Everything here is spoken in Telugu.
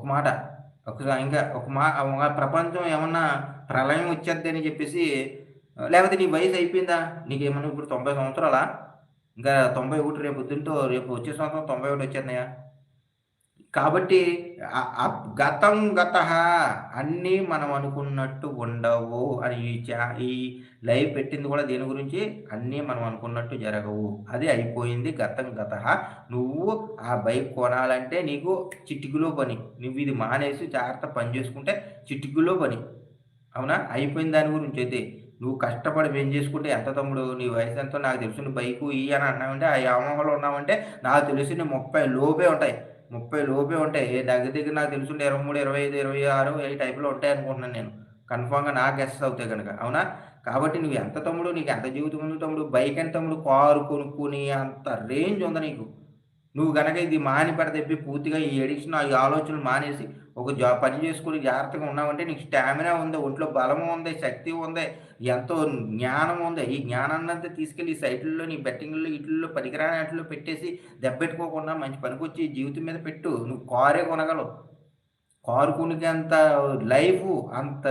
మాట. ఇంకా ప్రపంచం ఏమన్నా ప్రళయం వచ్చేద్దని చెప్పేసి లేపోతే నీ వయసు అయిపోయిందా? నీకేమన్నా ఇప్పుడు 90 సంవత్సరాలా? ఇంకా 91 రేపు వచ్చే సంవత్సరం 91 వచ్చేస్తున్నాయా? కాబట్టి గతం గతః అన్నీ మనం అనుకున్నట్టు ఉండవు అని ఈ లైవ్ పెట్టింది కూడా దేని గురించి? అన్నీ మనం అనుకున్నట్టు జరగవు. అది అయిపోయింది గతం గతః. నువ్వు ఆ బైక్ కొనాలంటే నీకు చిటికెలో పని. నువ్విది మానేసి జాగ్రత్తగా పని చేసుకుంటే చిటికెలో పని. అవునా? అయిపోయిన దాని గురించయితే. నువ్వు కష్టపడి పని చేసుకుంటే ఎంత తమ్ముడు నీ వయసెంతో నాకు తెలుసు నువ్వు బైకు ఇయ్యి అని అన్నావంటే ఆ వ్యామోహంలో ఉన్నావంటే నాకు తెలిసి నీ 30 లోపే ఉంటాయి. 30 లోపే ఉంటాయి. దగ్గర దగ్గర నాకు తెలిసుంటే 23, 25, 26 ఈ టైప్‌లో ఉంటాయనుకుంటున్నాను నేను. కన్ఫర్మ్‌గా నా గెస్ అవుతే గనక. అవునా? కాబట్టి నువ్వు ఎంత తమ్ముడు నీకెంత జీవితం ఉంది తమ్ముడు? బైక్ ఎంత తమ్ముడు? కారు కొనుక్కునే అంత రేంజ్ ఉంది నీకు. నువ్వు గనక ఇది మాని పెడితే పూర్తిగా ఈ అడిక్షన్, ఈ ఆలోచనలు మానేసి ఒక పని చేసుకొని జాగ్రత్తగా ఉన్నావంటే నీకు స్టామినా ఉంది, ఒంట్లో బలము ఉంది, శక్తి ఉంది, ఎంతో జ్ఞానం ఉంది. ఈ జ్ఞానాన్నంతా తీసుకెళ్ళి ఈ సైట్‌ల్లో, నీ బెట్టింగ్‌ల్లో ఈటిల్లో పనికిరాని ఆటిల్లో పెట్టేసి దెబ్బెట్టుకోకుండా మంచి పనికొచ్చే జీవితం మీద పెట్టు. నువ్వు కారే కొనగలవు. కారు కొనేంత లైఫు అంత